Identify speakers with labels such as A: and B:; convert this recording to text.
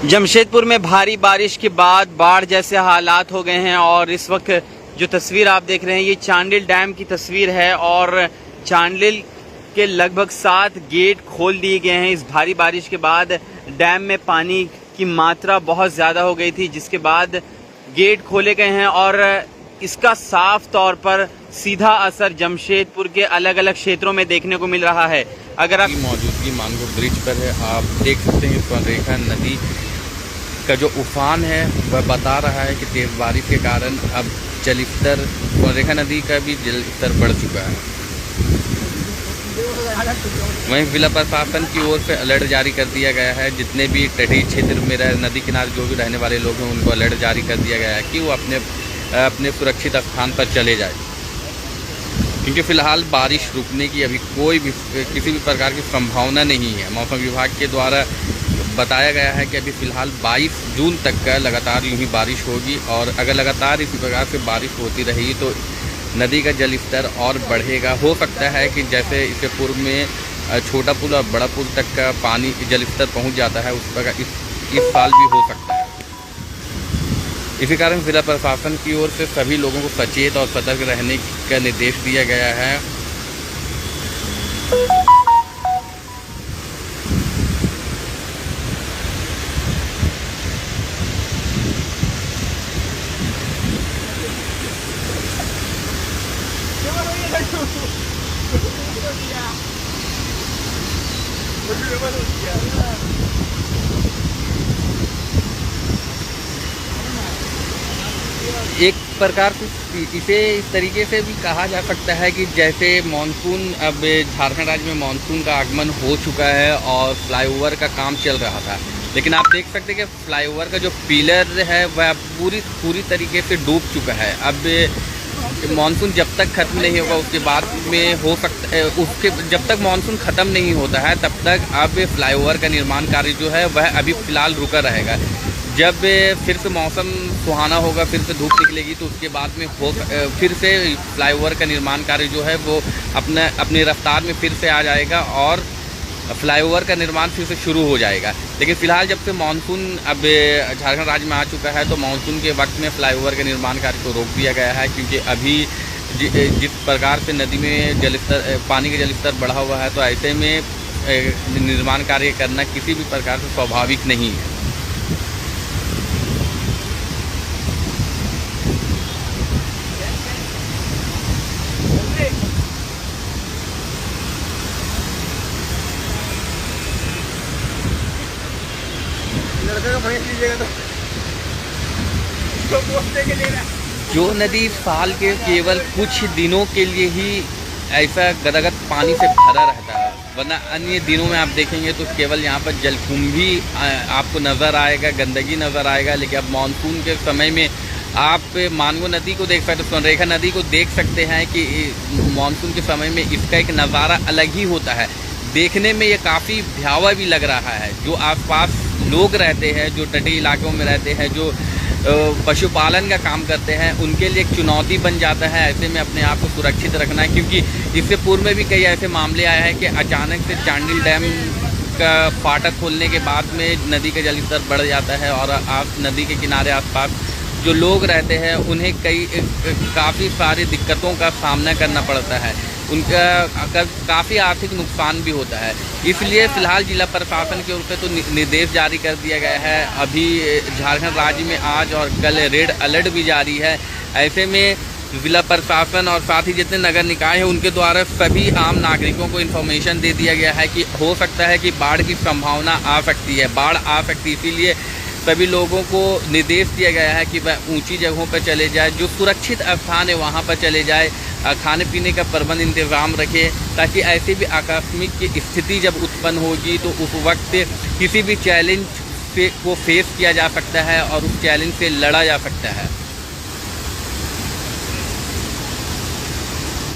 A: जमशेदपुर में भारी बारिश के बाद बाढ़ जैसे हालात हो गए हैं और इस वक्त जो तस्वीर आप देख रहे हैं ये चांडिल डैम की तस्वीर है और चांडिल के लगभग 7 गेट खोल दिए गए हैं। इस भारी बारिश के बाद डैम में पानी की मात्रा बहुत ज़्यादा हो गई थी, जिसके बाद गेट खोले गए हैं और इसका साफ तौर पर सीधा असर जमशेदपुर के अलग अलग क्षेत्रों में देखने को मिल रहा है। अगर आप
B: मौजूदगी मानगो ब्रिज पर है, आप देख सकते हैं स्वर्णरेखा नदी का जो उफान है वह बता रहा है कि तेज बारिश के कारण अब जल स्तर स्वर्णरेखा नदी का भी जल स्तर बढ़ चुका है। वहीं जिला प्रशासन की ओर से अलर्ट जारी कर दिया गया है। जितने भी तटीय क्षेत्र में नदी किनारे जो भी रहने वाले लोग हैं उनको अलर्ट जारी कर दिया गया है कि वो अपने सुरक्षित स्थान पर चले जाए, क्योंकि फिलहाल बारिश रुकने की अभी किसी भी प्रकार की संभावना नहीं है। मौसम विभाग के द्वारा बताया गया है कि अभी फ़िलहाल 22 जून तक का लगातार यूं ही बारिश होगी और अगर लगातार इसी प्रकार से बारिश होती रही तो नदी का जल स्तर और बढ़ेगा। हो सकता है कि जैसे इससे पूर्व में छोटा पुल और बड़ा पुल तक का पानी जल स्तर पहुँच जाता है, उस प्रकार इस साल भी हो सकता है। इसी कारण जिला प्रशासन की ओर से सभी लोगों को सचेत और सतर्क रहने का निर्देश दिया गया है। एक प्रकार से इसे इस तरीके से भी कहा जा सकता है कि जैसे मानसून अब झारखंड राज्य में मानसून का आगमन हो चुका है और फ्लाईओवर का काम चल रहा था, लेकिन आप देख सकते हैं कि फ्लाईओवर का जो पिलर है वह पूरी तरीके से डूब चुका है। अब मानसून जब तक ख़त्म नहीं होगा उसके बाद में हो सकता है, जब तक मानसून ख़त्म नहीं होता है तब तक अब फ्लाईओवर का निर्माण कार्य जो है वह अभी फ़िलहाल रुका रहेगा। जब फिर से मौसम सुहाना होगा, फिर से धूप निकलेगी तो उसके बाद में फिर से फ्लाईओवर का निर्माण कार्य जो है वो अपने रफ्तार में फिर से आ जाएगा और फ्लाईओवर का निर्माण फिर से शुरू हो जाएगा। लेकिन फ़िलहाल जब से मानसून अब झारखंड राज्य में आ चुका है तो मानसून के वक्त में फ्लाईओवर के निर्माण कार्य को रोक दिया गया है, क्योंकि अभी जिस प्रकार से नदी में पानी का जलस्तर बढ़ा हुआ है तो ऐसे में निर्माण कार्य करना किसी भी प्रकार से स्वाभाविक नहीं है। जो नदी साल के केवल कुछ दिनों के लिए ही ऐसा गदगद पानी से भरा रहता है, वरना अन्य दिनों में आप देखेंगे तो केवल यहाँ पर जलकुंभी आपको नज़र आएगा, गंदगी नज़र आएगा। लेकिन अब मानसून के समय में आप मानगो नदी को देख सकते हैं, स्वर्णरेखा नदी को देख सकते हैं कि मानसून के समय में इसका एक नज़ारा अलग ही होता है। देखने में ये काफ़ी भयावह भी लग रहा है। जो आसपास लोग रहते हैं, जो तटीय इलाकों में रहते हैं, जो पशुपालन का काम करते हैं, उनके लिए एक चुनौती बन जाता है ऐसे में अपने आप को सुरक्षित रखना है, क्योंकि इससे पूर्व में भी कई ऐसे मामले आए हैं कि अचानक से चांडिल डैम का फाटक खोलने के बाद में नदी का जलस्तर बढ़ जाता है और नदी के किनारे आसपास जो लोग रहते हैं उन्हें काफ़ी सारी दिक्कतों का सामना करना पड़ता है, उनका काफ़ी आर्थिक नुकसान भी होता है। इसलिए फ़िलहाल जिला प्रशासन की ओर से तो निर्देश जारी कर दिया गया है। अभी झारखंड राज्य में आज और कल रेड अलर्ट भी जारी है। ऐसे में जिला प्रशासन और साथ ही जितने नगर निकाय हैं उनके द्वारा सभी आम नागरिकों को इन्फॉर्मेशन दे दिया गया है कि हो सकता है कि बाढ़ की संभावना आ सकती है, बाढ़ आ सकती है। इसीलिए सभी लोगों को निर्देश दिया गया है कि वह ऊंची जगहों पर चले जाए, जो सुरक्षित स्थान है वहां पर चले जाए, खाने पीने का प्रबंध इंतज़ाम रखें, ताकि ऐसी भी आकस्मिक स्थिति जब उत्पन्न होगी तो उस वक्त किसी भी चैलेंज को फेस किया जा सकता है और उस चैलेंज से लड़ा जा सकता है।